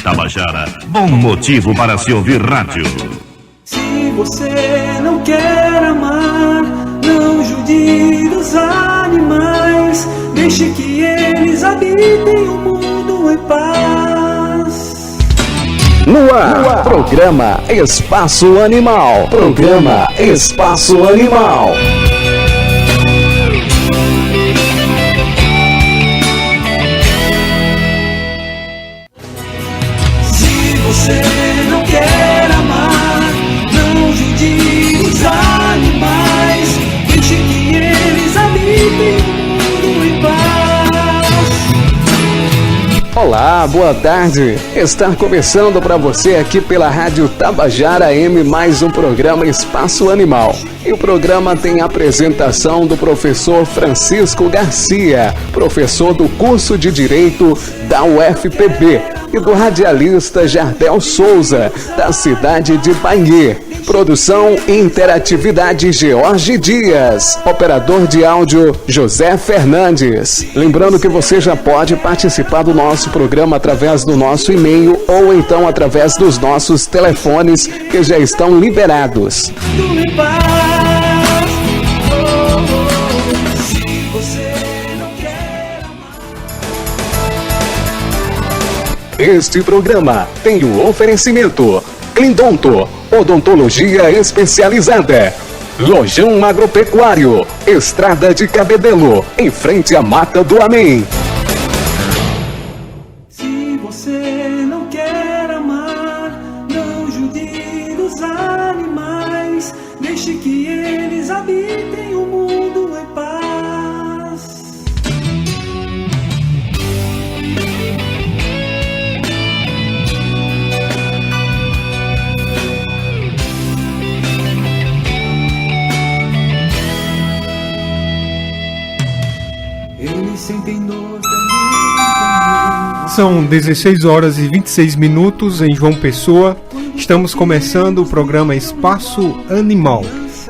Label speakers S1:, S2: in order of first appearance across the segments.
S1: Tabajara, bom motivo para se ouvir rádio.
S2: Se você não quer amar, não judia dos animais, deixe que eles habitem o mundo em paz.
S3: No ar, programa Espaço Animal. Programa Espaço Animal.
S2: Se você não quer amar, não judie os animais, deixe que eles habitem o mundo em paz.
S3: Olá, boa tarde. Está começando para você aqui pela Rádio Tabajara AM mais um programa Espaço Animal. E o programa tem a apresentação do professor Francisco Garcia, professor do curso de Direito da UFPB, e do radialista Jardel Souza, da cidade de Bahia. Produção e interatividade George Dias. Operador de áudio José Fernandes. Lembrando que você já pode participar do nosso programa através do nosso e-mail ou então através dos nossos telefones que já estão liberados. Este programa tem o oferecimento Clindonto, odontologia especializada. Lojão Agropecuário, Estrada de Cabedelo, em frente à Mata do Amém.
S2: Se você não quer amar, não judie dos animais, deixe que eles habitem o mundo em paz. Eles sentem dor também.
S4: São 16 horas e 26 minutos em João Pessoa. Estamos começando o programa Espaço Animal.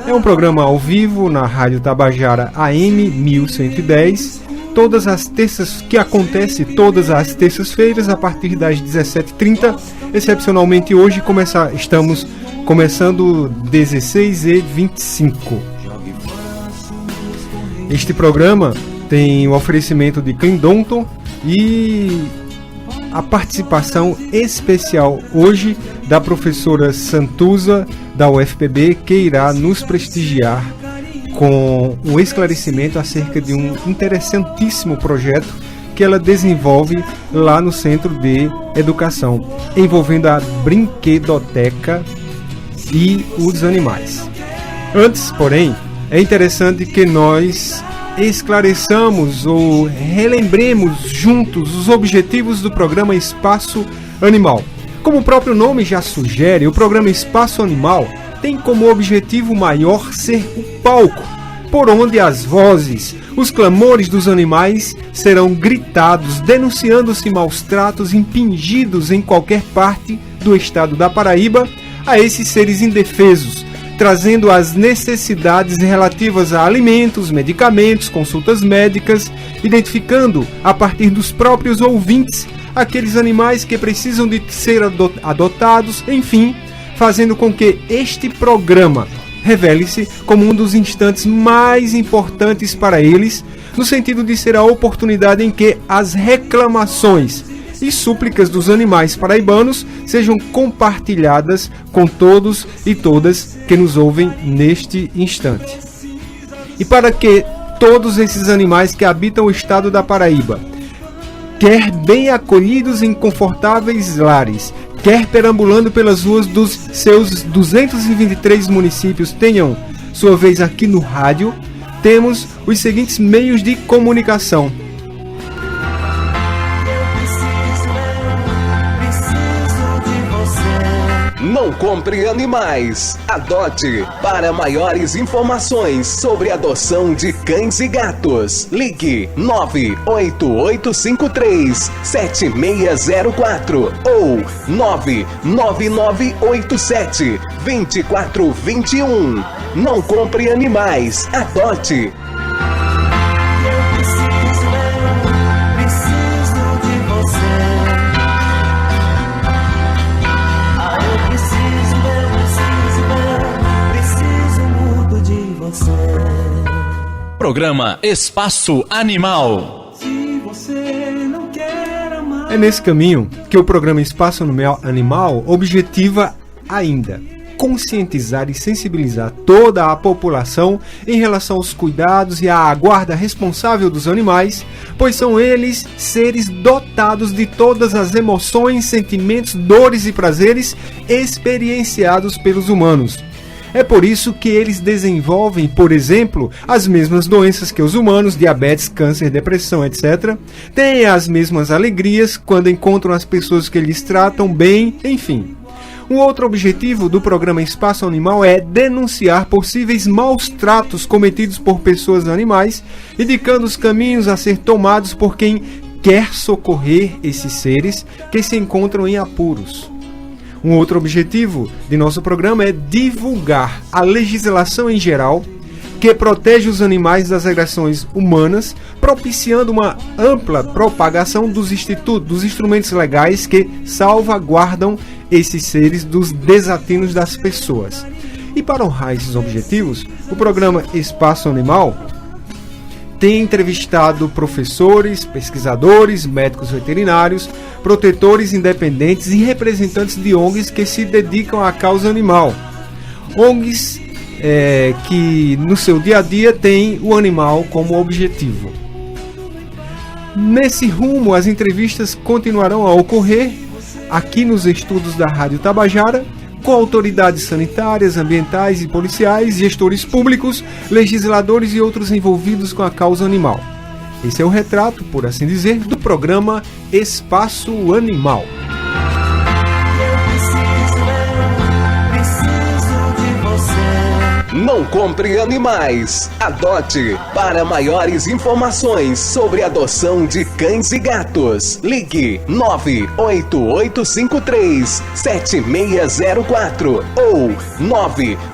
S4: É um programa ao vivo na Rádio Tabajara AM 1110, todas as terças, que acontece todas as terças-feiras a partir das 17h30. Excepcionalmente hoje estamos começando 16h25. Este programa tem o oferecimento de Clindonto e a participação especial hoje da professora Santuza da UFPB, que irá nos prestigiar com um esclarecimento acerca de um interessantíssimo projeto que ela desenvolve lá no Centro de Educação, envolvendo a brinquedoteca e os animais. Antes, porém, é interessante que nós esclareçamos ou relembremos juntos os objetivos do programa Espaço Animal. Como o próprio nome já sugere, o programa Espaço Animal tem como objetivo maior ser o palco, por onde as vozes, os clamores dos animais serão gritados, denunciando-se maus tratos impingidos em qualquer parte do estado da Paraíba a esses seres indefesos, trazendo as necessidades relativas a alimentos, medicamentos, consultas médicas, identificando, a partir dos próprios ouvintes, aqueles animais que precisam de ser adotados, enfim, fazendo com que este programa revele-se como um dos instantes mais importantes para eles, no sentido de ser a oportunidade em que as reclamações e súplicas dos animais paraibanos sejam compartilhadas com todos e todas que nos ouvem neste instante. E para que todos esses animais que habitam o estado da Paraíba, quer bem acolhidos em confortáveis lares, quer perambulando pelas ruas dos seus 223 municípios, tenham sua vez aqui no rádio, temos os seguintes meios de comunicação.
S3: Não compre animais, adote. Para maiores informações sobre adoção de cães e gatos, ligue 98853-7604 ou 99987-2421. Não compre animais, adote.
S5: programa Espaço Animal.
S2: Se você não quer amar.
S4: É nesse caminho que o programa Espaço Animal objetiva ainda conscientizar e sensibilizar toda a população em relação aos cuidados e à guarda responsável dos animais, pois são eles seres dotados de todas as emoções, sentimentos, dores e prazeres experienciados pelos humanos. É por isso que eles desenvolvem, por exemplo, as mesmas doenças que os humanos, diabetes, câncer, depressão, etc. Têm as mesmas alegrias quando encontram as pessoas que eles tratam bem, enfim. Um outro objetivo do programa Espaço Animal é denunciar possíveis maus tratos cometidos por pessoas e animais, indicando os caminhos a ser tomados por quem quer socorrer esses seres que se encontram em apuros. Um outro objetivo de nosso programa é divulgar a legislação em geral que protege os animais das agressões humanas, propiciando uma ampla propagação dos instrumentos legais que salvaguardam esses seres dos desatinos das pessoas. E para honrar esses objetivos, o programa Espaço Animal tem entrevistado professores, pesquisadores, médicos veterinários, protetores independentes e representantes de ONGs que se dedicam à causa animal. ONGs que no seu dia a dia têm o animal como objetivo. Nesse rumo, as entrevistas continuarão a ocorrer aqui nos estúdios da Rádio Tabajara, com autoridades sanitárias, ambientais e policiais, gestores públicos, legisladores e outros envolvidos com a causa animal. Esse é o retrato, por assim dizer, do programa Espaço Animal.
S3: Não compre animais, adote. Para maiores informações sobre adoção de cães e gatos, ligue 98853-7604 ou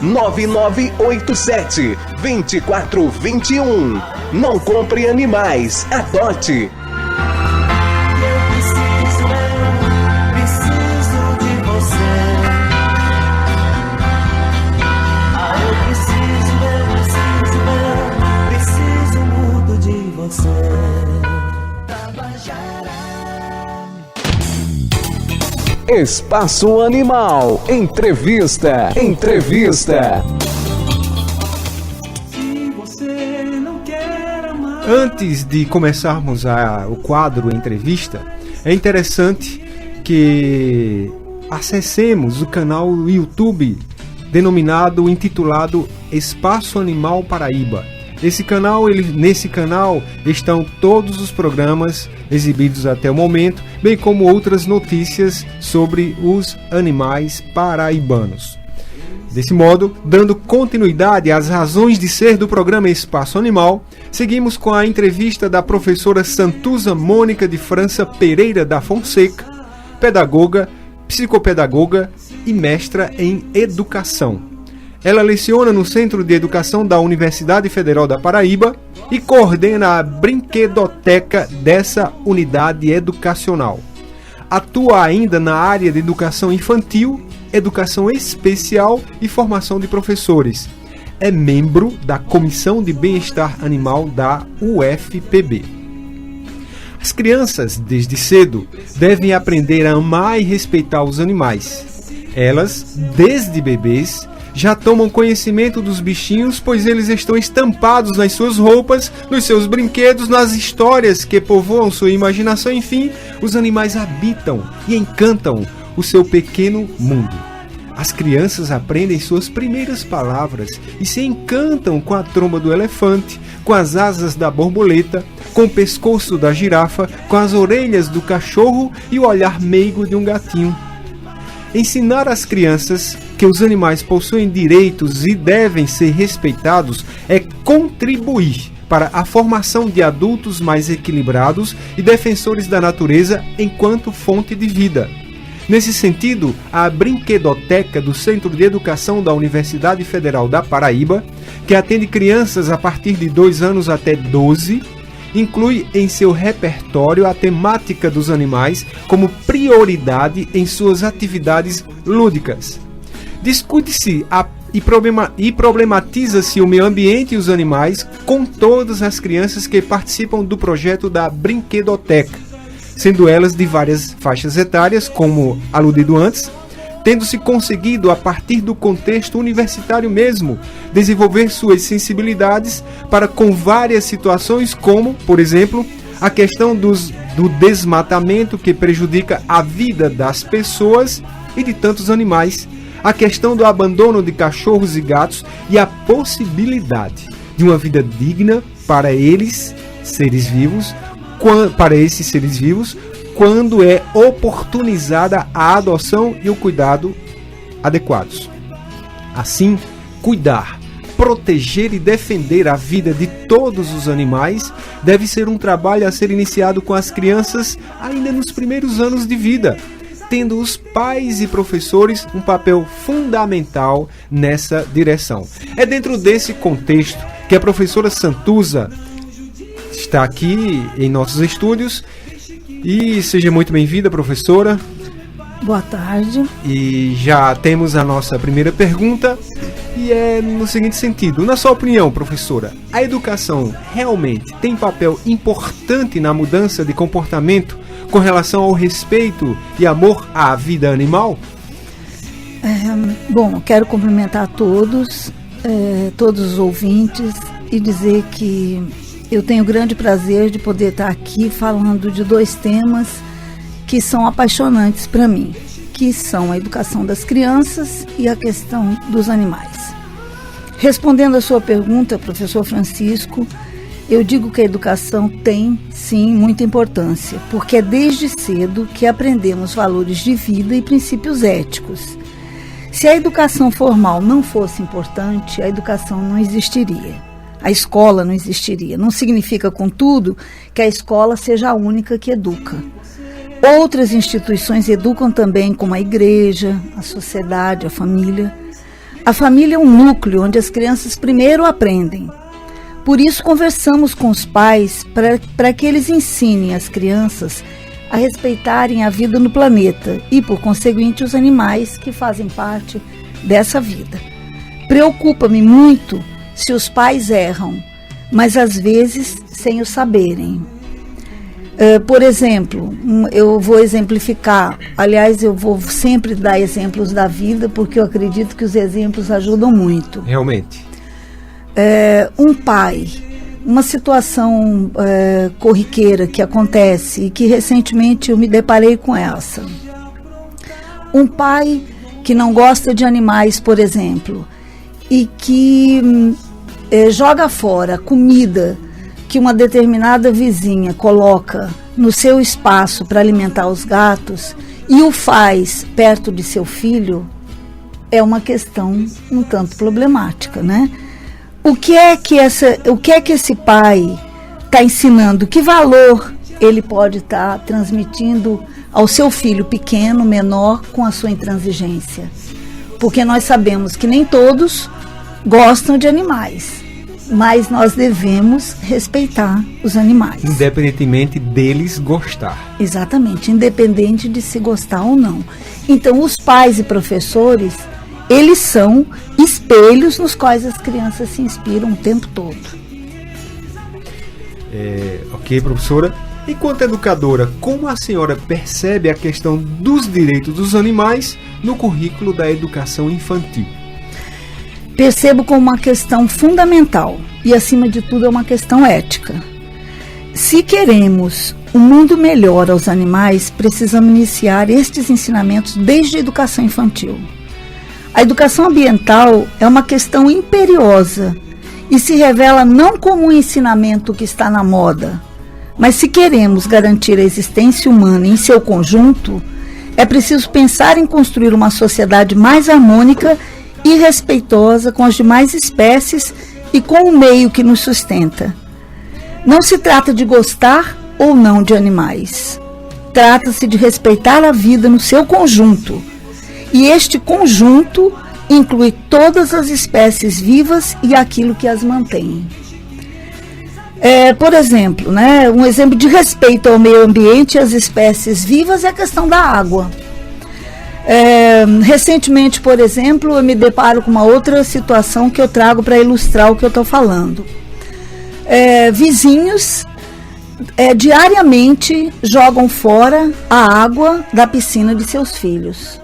S3: 99987-2421. Não compre animais, adote. Espaço Animal. Entrevista.
S4: Antes de começarmos o quadro Entrevista, é interessante que acessemos o canal do YouTube intitulado Espaço Animal Paraíba. Nesse canal estão todos os programas exibidos até o momento, bem como outras notícias sobre os animais paraibanos. Desse modo, dando continuidade às razões de ser do programa Espaço Animal, seguimos com a entrevista da professora Santuza Mônica de França Pereira da Fonseca, pedagoga, psicopedagoga e mestra em educação. Ela leciona no Centro de Educação da Universidade Federal da Paraíba e coordena a brinquedoteca dessa unidade educacional. Atua ainda na área de educação infantil, educação especial e formação de professores. É membro da Comissão de Bem-Estar Animal da UFPB. As crianças, desde cedo, devem aprender a amar e respeitar os animais. Elas, desde bebês, já tomam conhecimento dos bichinhos, pois eles estão estampados nas suas roupas, nos seus brinquedos, nas histórias que povoam sua imaginação. Enfim, os animais habitam e encantam o seu pequeno mundo. As crianças aprendem suas primeiras palavras e se encantam com a tromba do elefante, com as asas da borboleta, com o pescoço da girafa, com as orelhas do cachorro e o olhar meigo de um gatinho. Ensinar às crianças que os animais possuem direitos e devem ser respeitados é contribuir para a formação de adultos mais equilibrados e defensores da natureza enquanto fonte de vida. Nesse sentido, a brinquedoteca do Centro de Educação da Universidade Federal da Paraíba, que atende crianças a partir de 2 anos até 12, inclui em seu repertório a temática dos animais como prioridade em suas atividades lúdicas. Discute-se a e problematiza-se o meio ambiente e os animais com todas as crianças que participam do projeto da Brinquedoteca, sendo elas de várias faixas etárias, como aludido antes, tendo-se conseguido, a partir do contexto universitário mesmo, desenvolver suas sensibilidades para com várias situações, como, por exemplo, a questão do desmatamento que prejudica a vida das pessoas e de tantos animais, a questão do abandono de cachorros e gatos e a possibilidade de uma vida digna para esses seres vivos, quando é oportunizada a adoção e o cuidado adequados. Assim, cuidar, proteger e defender a vida de todos os animais deve ser um trabalho a ser iniciado com as crianças ainda nos primeiros anos de vida, tendo os pais e professores um papel fundamental nessa direção. É dentro desse contexto que a professora Santuza está aqui em nossos estúdios. E seja muito bem-vinda, professora.
S6: Boa tarde.
S4: E já temos a nossa primeira pergunta, e é no seguinte sentido: na sua opinião, professora, a educação realmente tem papel importante na mudança de comportamento com relação ao respeito e amor à vida animal?
S6: Bom, quero cumprimentar todos os ouvintes e dizer que eu tenho grande prazer de poder estar aqui falando de dois temas que são apaixonantes para mim, que são a educação das crianças e a questão dos animais. Respondendo a sua pergunta, professor Francisco, eu digo que a educação tem, sim, muita importância, porque é desde cedo que aprendemos valores de vida e princípios éticos. Se a educação formal não fosse importante, a educação não existiria. A escola não existiria. Não significa, contudo, que a escola seja a única que educa. Outras instituições educam também, como a igreja, a sociedade, a família. A família é um núcleo onde as crianças primeiro aprendem. Por isso, conversamos com os pais para que eles ensinem as crianças a respeitarem a vida no planeta e, por conseguinte, os animais que fazem parte dessa vida. Preocupa-me muito se os pais erram, mas às vezes sem o saberem. Por exemplo, eu vou exemplificar, aliás, eu vou sempre dar exemplos da vida, porque eu acredito que os exemplos ajudam muito.
S4: Realmente.
S6: Um pai, uma situação corriqueira que acontece e que recentemente eu me deparei com essa. Um pai que não gosta de animais, por exemplo, e que joga fora comida que uma determinada vizinha coloca no seu espaço para alimentar os gatos e o faz perto de seu filho, é uma questão um tanto problemática, né? O que é que esse pai está ensinando? Que valor ele pode estar transmitindo ao seu filho pequeno, menor, com a sua intransigência? Porque nós sabemos que nem todos gostam de animais, mas nós devemos respeitar os animais.
S4: Independentemente deles gostar.
S6: Exatamente, independente de se gostar ou não. Então, os pais e professores, eles são espelhos nos quais as crianças se inspiram o tempo todo.
S4: Ok, professora. Enquanto educadora, como a senhora percebe a questão dos direitos dos animais no currículo da educação infantil?
S6: Percebo como uma questão fundamental e, acima de tudo, é uma questão ética. Se queremos um mundo melhor aos animais, precisamos iniciar estes ensinamentos desde a educação infantil. A educação ambiental é uma questão imperiosa e se revela não como um ensinamento que está na moda, mas se queremos garantir a existência humana em seu conjunto, é preciso pensar em construir uma sociedade mais harmônica e respeitosa com as demais espécies e com o meio que nos sustenta. Não se trata de gostar ou não de animais. Trata-se de respeitar a vida no seu conjunto. E este conjunto inclui todas as espécies vivas e aquilo que as mantém. Por exemplo, né, um exemplo de respeito ao meio ambiente e às espécies vivas é a questão da água. Recentemente, por exemplo, eu me deparo com uma outra situação que eu trago para ilustrar o que eu estou falando. Vizinhos diariamente jogam fora a água da piscina de seus filhos.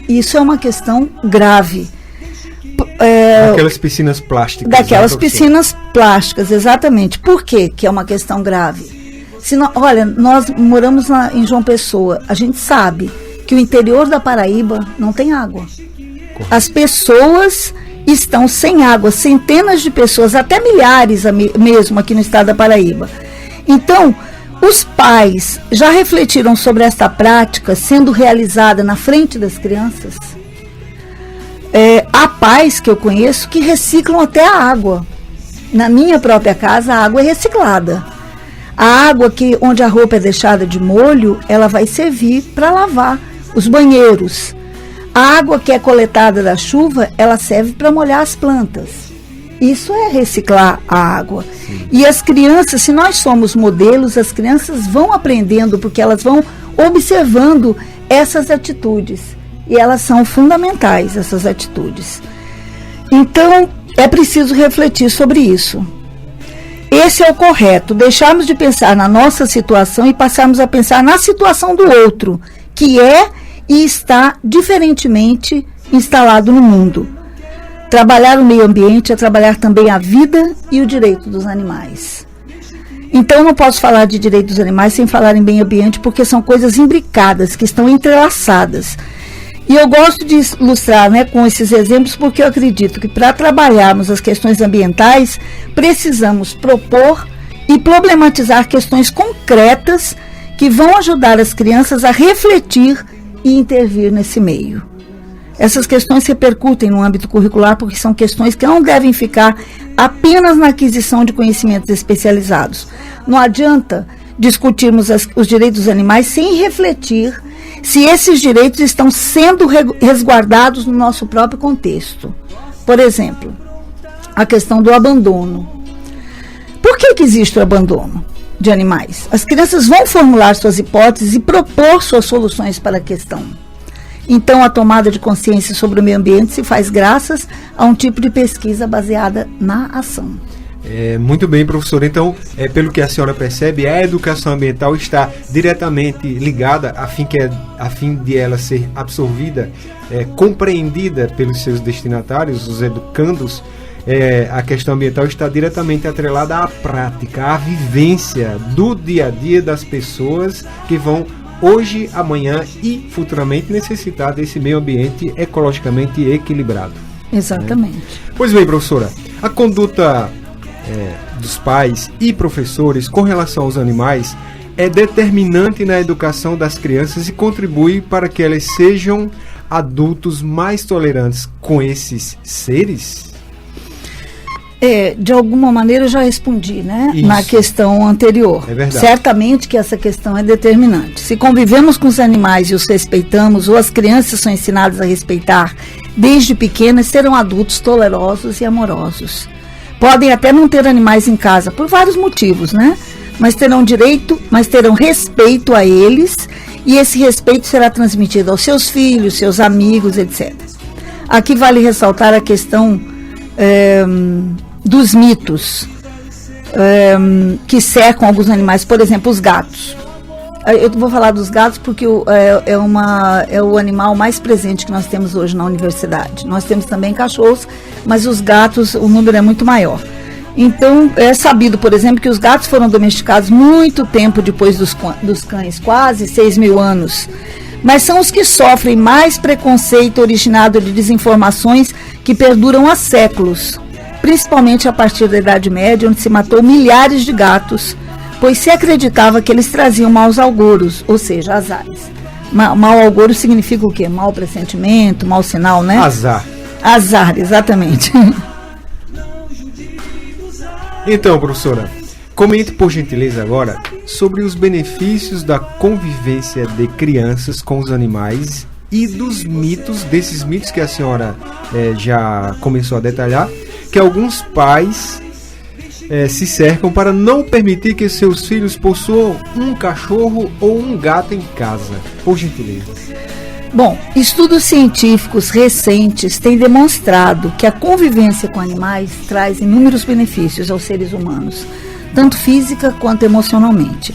S6: Isso é uma questão grave.
S4: Aquelas piscinas plásticas.
S6: Daquelas piscinas plásticas, exatamente. Por quê que é uma questão grave? Olha, nós moramos em João Pessoa, a gente sabe que o interior da Paraíba não tem água. As pessoas estão sem água, centenas de pessoas, até milhares mesmo aqui no estado da Paraíba. Então, os pais já refletiram sobre esta prática sendo realizada na frente das crianças? Há pais que eu conheço que reciclam até a água. Na minha própria casa, a água é reciclada. A água onde a roupa é deixada de molho, ela vai servir para lavar os banheiros. A água que é coletada da chuva, ela serve para molhar as plantas. Isso é reciclar a água. Sim. E as crianças, se nós somos modelos, as crianças vão aprendendo, porque elas vão observando essas atitudes. E elas são fundamentais, essas atitudes. Então, é preciso refletir sobre isso. Esse é o correto, deixarmos de pensar na nossa situação e passarmos a pensar na situação do outro, que é e está diferentemente instalado no mundo. Trabalhar o meio ambiente é trabalhar também a vida e o direito dos animais. Então, eu não posso falar de direito dos animais sem falar em meio ambiente, porque são coisas imbricadas, que estão entrelaçadas. E eu gosto de ilustrar, com esses exemplos, porque eu acredito que para trabalharmos as questões ambientais, precisamos propor e problematizar questões concretas que vão ajudar as crianças a refletir e intervir nesse meio. Essas questões repercutem no âmbito curricular porque são questões que não devem ficar apenas na aquisição de conhecimentos especializados. Não adianta discutirmos os direitos dos animais sem refletir se esses direitos estão sendo resguardados no nosso próprio contexto. Por exemplo, a questão do abandono. Por que existe o abandono de animais? As crianças vão formular suas hipóteses e propor suas soluções para a questão. Então, a tomada de consciência sobre o meio ambiente se faz graças a um tipo de pesquisa baseada na ação.
S4: Muito bem, professor. Então, pelo que a senhora percebe, a educação ambiental está diretamente ligada a fim de ela ser absorvida, compreendida pelos seus destinatários, os educandos. A questão ambiental está diretamente atrelada à prática, à vivência do dia a dia das pessoas que vão hoje, amanhã e futuramente necessitar desse meio ambiente ecologicamente equilibrado.
S6: Exatamente.
S4: Pois bem, professora, a conduta dos pais e professores com relação aos animais é determinante na educação das crianças e contribui para que elas sejam adultos mais tolerantes com esses seres?
S6: De alguma maneira eu já respondi,
S4: Isso.
S6: Na questão anterior.
S4: É verdade.
S6: Certamente que essa questão é determinante. Se convivemos com os animais e os respeitamos, ou as crianças são ensinadas a respeitar desde pequenas, serão adultos tolerosos e amorosos. Podem até não ter animais em casa, por vários motivos, Mas terão respeito a eles, e esse respeito será transmitido aos seus filhos, seus amigos, etc. Aqui vale ressaltar a questão dos mitos que cercam alguns animais, por exemplo, os gatos. Eu vou falar dos gatos porque é o animal mais presente que nós temos hoje na universidade. Nós temos também cachorros, mas os gatos, o número é muito maior. Então, é sabido, por exemplo, que os gatos foram domesticados muito tempo depois dos cães, quase 6.000 anos. Mas são os que sofrem mais preconceito originado de desinformações que perduram há séculos, principalmente a partir da Idade Média, onde se matou milhares de gatos, pois se acreditava que eles traziam maus augúrios, ou seja, azares. Mau augúrio significa o quê? Mau pressentimento, mau sinal,
S4: Azar.
S6: Azar, exatamente.
S4: Então, professora, comente por gentileza agora sobre os benefícios da convivência de crianças com os animais e dos mitos, desses mitos que a senhora já começou a detalhar, que alguns pais se cercam para não permitir que seus filhos possuam um cachorro ou um gato em casa. Por gentileza.
S6: Bom, estudos científicos recentes têm demonstrado que a convivência com animais traz inúmeros benefícios aos seres humanos, tanto física quanto emocionalmente.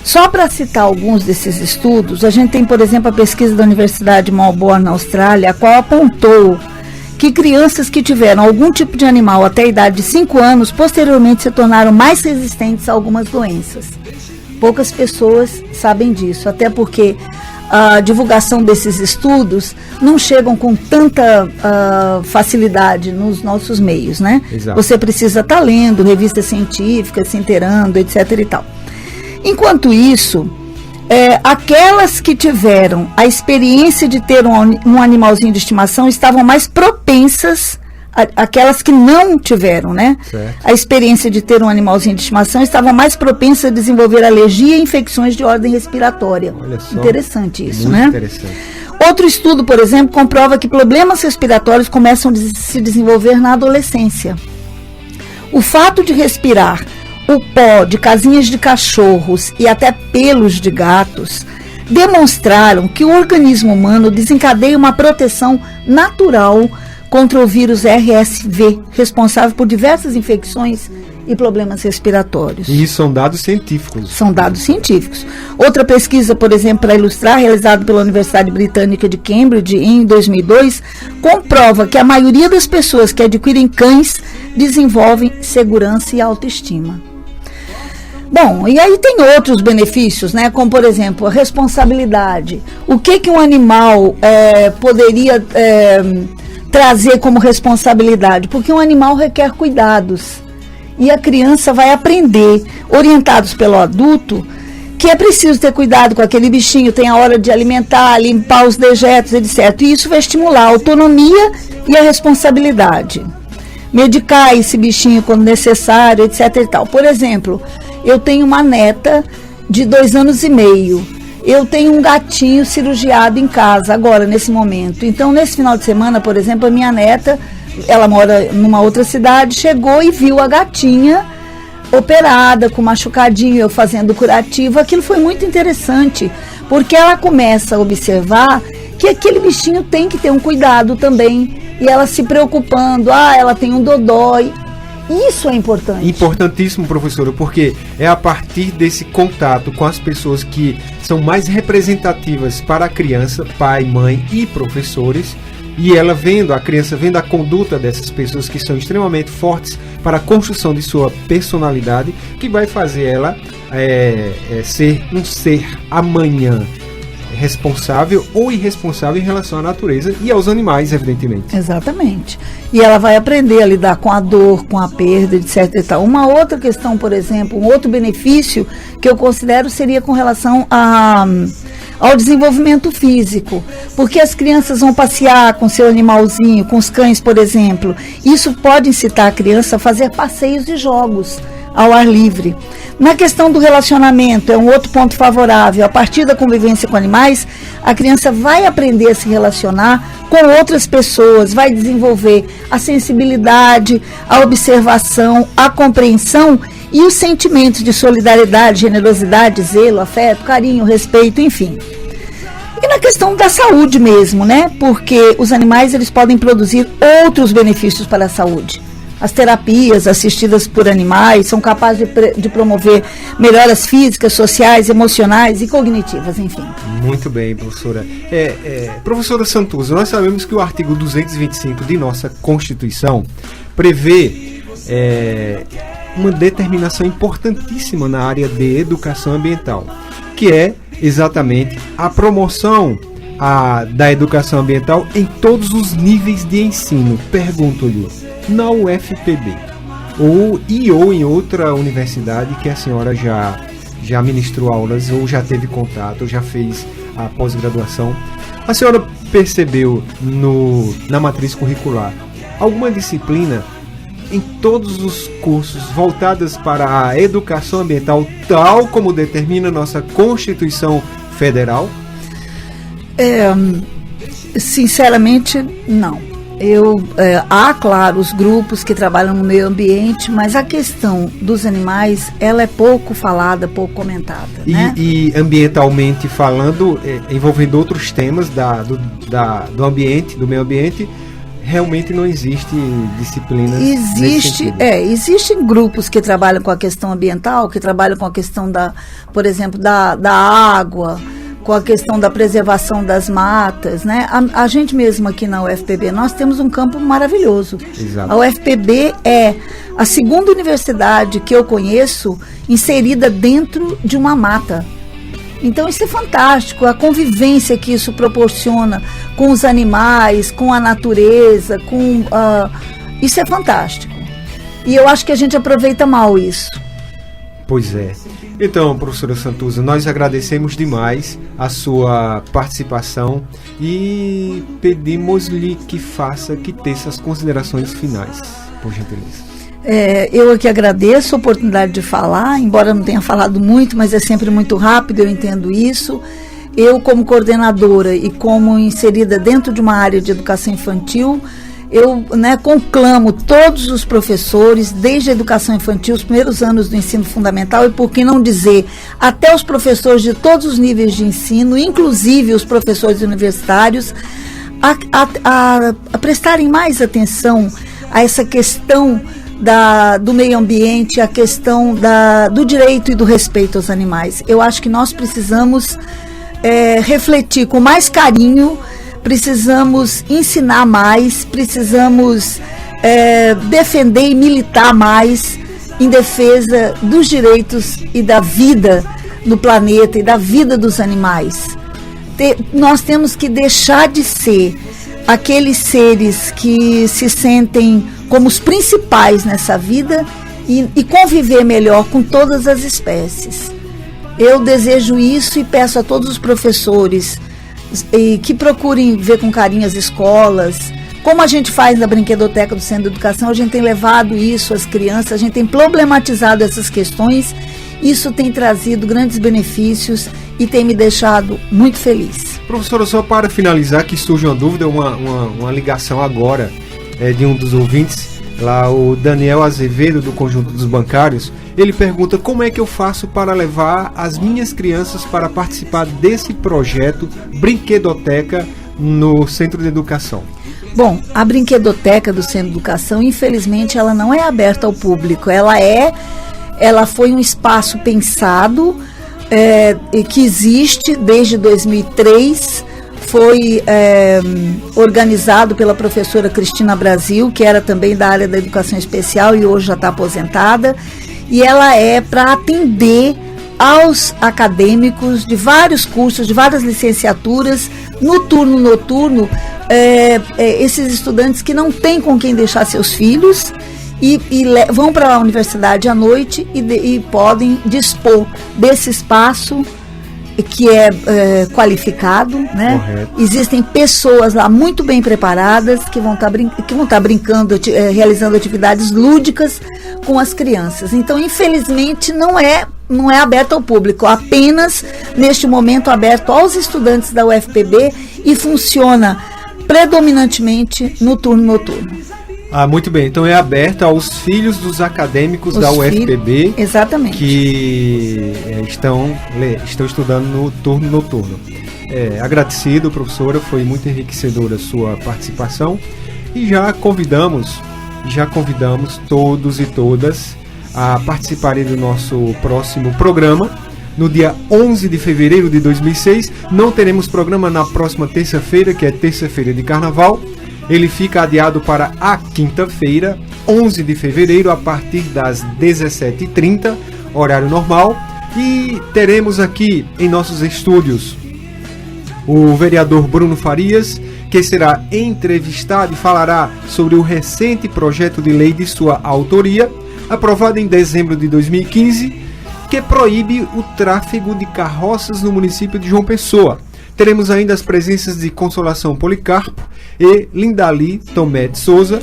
S6: Só para citar alguns desses estudos, a gente tem, por exemplo, a pesquisa da Universidade de Melbourne, na Austrália, a qual apontou que crianças que tiveram algum tipo de animal até a idade de 5 anos, posteriormente se tornaram mais resistentes a algumas doenças. Poucas pessoas sabem disso, até porque a divulgação desses estudos não chegam com tanta facilidade nos nossos meios, né?
S4: Exato.
S6: Você precisa estar lendo revistas científicas, se inteirando, etc. e tal. Enquanto isso, aquelas que tiveram a experiência de ter um animalzinho de estimação estavam mais propensas, aquelas que não tiveram, né?
S4: Certo.
S6: A experiência de ter um animalzinho de estimação estavam mais propensas a desenvolver alergia e infecções de ordem respiratória.
S4: Olha só.
S6: Interessante isso,
S4: Muito
S6: né?
S4: interessante.
S6: Outro estudo, por exemplo, comprova que problemas respiratórios começam a se desenvolver na adolescência. O fato de respirar o pó de casinhas de cachorros e até pelos de gatos demonstraram que o organismo humano desencadeia uma proteção natural contra o vírus RSV, responsável por diversas infecções e problemas respiratórios.
S4: E isso são dados científicos.
S6: São dados científicos. Outra pesquisa, por exemplo, para ilustrar, realizada pela Universidade Britânica de Cambridge em 2002, comprova que a maioria das pessoas que adquirem cães desenvolvem segurança e autoestima. Bom, e aí tem outros benefícios, né? Como, por exemplo, a responsabilidade. O que um animal poderia trazer como responsabilidade? Porque um animal requer cuidados. E a criança vai aprender, orientados pelo adulto, que é preciso ter cuidado com aquele bichinho, tem a hora de alimentar, limpar os dejetos, etc. E isso vai estimular a autonomia e a responsabilidade. Medicar esse bichinho quando necessário, etc. e tal. Por exemplo, eu tenho uma neta de 2 anos e meio. Eu tenho um gatinho cirurgiado em casa agora, nesse momento. Então, nesse final de semana, por exemplo, a minha neta, ela mora numa outra cidade, chegou e viu a gatinha operada, com machucadinho, eu fazendo curativo. Aquilo foi muito interessante, porque ela começa a observar que aquele bichinho tem que ter um cuidado também. E ela se preocupando, ela tem um dodói. Isso é importante.
S4: Importantíssimo, professora, porque é a partir desse contato com as pessoas que são mais representativas para a criança, pai, mãe e professores, e ela vendo, a criança vendo a conduta dessas pessoas que são extremamente fortes para a construção de sua personalidade, que vai fazer ela ser um ser amanhã responsável ou irresponsável em relação à natureza e aos animais, evidentemente.
S6: Exatamente. E ela vai aprender a lidar com a dor, com a perda, etc. e tal. Uma outra questão, por exemplo, um outro benefício que eu considero seria com relação ao desenvolvimento físico, porque as crianças vão passear com seu animalzinho, com os cães, por exemplo. Isso pode incitar a criança a fazer passeios e jogos ao ar livre. Na questão do relacionamento, é um outro ponto favorável. A partir da convivência com animais, a criança vai aprender a se relacionar com outras pessoas, vai desenvolver a sensibilidade, a observação, a compreensão e os sentimentos de solidariedade, generosidade, zelo, afeto, carinho, respeito, enfim. E na questão da saúde mesmo, né? Porque os animais, eles podem produzir outros benefícios para a saúde. As terapias assistidas por animais são capazes de promover melhoras físicas, sociais, emocionais e cognitivas, enfim.
S4: Muito bem, professora. Professora Santuza, nós sabemos que o artigo 225 de nossa Constituição prevê uma determinação importantíssima na área de educação ambiental, que é exatamente a promoção da educação ambiental em todos os níveis de ensino. Pergunto-lhe, na UFPB ou em outra universidade que a senhora já ministrou aulas ou já teve contato ou já fez a pós-graduação, a senhora percebeu na matriz curricular alguma disciplina em todos os cursos voltadas para a educação ambiental, tal como determina nossa Constituição Federal?
S6: Sinceramente, não. Há, claro, os grupos que trabalham no meio ambiente, mas a questão dos animais, ela é pouco falada, pouco comentada, né?
S4: E ambientalmente falando, envolvendo outros temas do ambiente, do meio ambiente, realmente não existe disciplina.
S6: Existem grupos que trabalham com a questão ambiental, que trabalham com a questão por exemplo, da água, com a questão da preservação das matas, né? A gente mesmo aqui na UFPB, nós temos um campo maravilhoso.
S4: Exato.
S6: A UFPB é a segunda universidade que eu conheço inserida dentro de uma mata. Então isso é fantástico, a convivência que isso proporciona com os animais, com a natureza, isso é fantástico. E eu acho que a gente aproveita mal isso.
S4: Pois é. Então, professora Santuza, nós agradecemos demais a sua participação e pedimos-lhe que teça as considerações finais, por gentileza.
S6: Eu aqui agradeço a oportunidade de falar, embora não tenha falado muito, mas é sempre muito rápido, eu entendo isso. Eu, como coordenadora e como inserida dentro de uma área de educação infantil, eu conclamo todos os professores, desde a educação infantil, os primeiros anos do ensino fundamental, e por que não dizer, até os professores de todos os níveis de ensino, inclusive os professores universitários, a prestarem mais atenção a essa questão do meio ambiente, a questão do direito e do respeito aos animais. Eu acho que nós precisamos refletir com mais carinho, precisamos ensinar mais, precisamos defender e militar mais em defesa dos direitos e da vida no planeta e da vida dos animais. Nós temos que deixar de ser aqueles seres que se sentem como os principais nessa vida e conviver melhor com todas as espécies. Eu desejo isso e peço a todos os professores que procurem ver com carinho as escolas. Como a gente faz na Brinquedoteca do Centro de Educação, a gente tem levado isso às crianças, a gente tem problematizado essas questões. Isso tem trazido grandes benefícios e tem me deixado muito feliz.
S4: Professora, só para finalizar, que surge uma dúvida, uma ligação agora de um dos ouvintes, lá o Daniel Azevedo, do Conjunto dos Bancários. Ele pergunta como é que eu faço para levar as minhas crianças para participar desse projeto Brinquedoteca no Centro de Educação.
S6: Bom, a Brinquedoteca do Centro de Educação, infelizmente, ela não é aberta ao público. Ela foi um espaço pensado, que existe desde 2003, foi organizado pela professora Cristina Brasil, que era também da área da educação especial e hoje já está aposentada, e ela é para atender aos acadêmicos de vários cursos, de várias licenciaturas, no turno noturno, esses estudantes que não têm com quem deixar seus filhos, e vão para a universidade à noite e podem dispor desse espaço que é qualificado, né? Correto. Existem pessoas lá muito bem preparadas que vão estar brincando, realizando atividades lúdicas com as crianças. Então, infelizmente, não é aberto ao público, apenas neste momento aberto aos estudantes da UFPB e funciona predominantemente no turno noturno.
S4: Muito bem, então é aberto aos filhos dos acadêmicos da UFPB,
S6: exatamente,
S4: que estão estudando no turno noturno. Agradecido, professora, foi muito enriquecedora a sua participação e já convidamos todos e todas a participarem do nosso próximo programa. No dia 11 de fevereiro de 2006, não teremos programa na próxima terça-feira, que é terça-feira de Carnaval. Ele fica adiado para a quinta-feira, 11 de fevereiro, a partir das 17h30, horário normal. E teremos aqui em nossos estúdios o vereador Bruno Farias, que será entrevistado e falará sobre o recente projeto de lei de sua autoria, aprovado em dezembro de 2015, que proíbe o tráfego de carroças no município de João Pessoa. Teremos ainda as presenças de Consolação Policarpo e Lindali Tomé de Souza.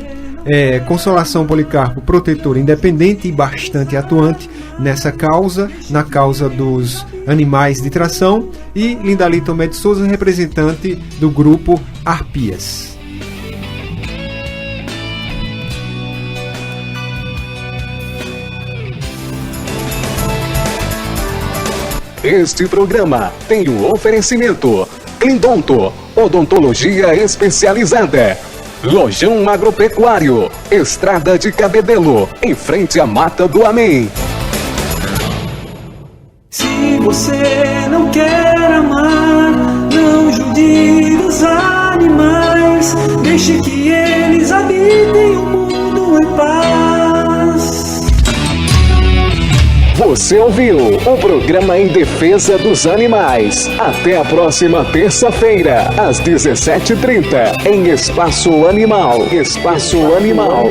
S4: Consolação Policarpo, protetora independente e bastante atuante nessa causa, na causa dos animais de tração, e Lindali Tomé de Souza, representante do grupo Arpias.
S3: Este programa tem o oferecimento Clindonto, odontologia especializada. Lojão Agropecuário, Estrada de Cabedelo, em frente à Mata do Amém.
S2: Se você não quer amar, não judia os animais. Deixe que eles habitem o mundo em paz.
S3: Você ouviu o programa em defesa dos animais. Até a próxima terça-feira, às 17h30, em Espaço Animal. Espaço Animal.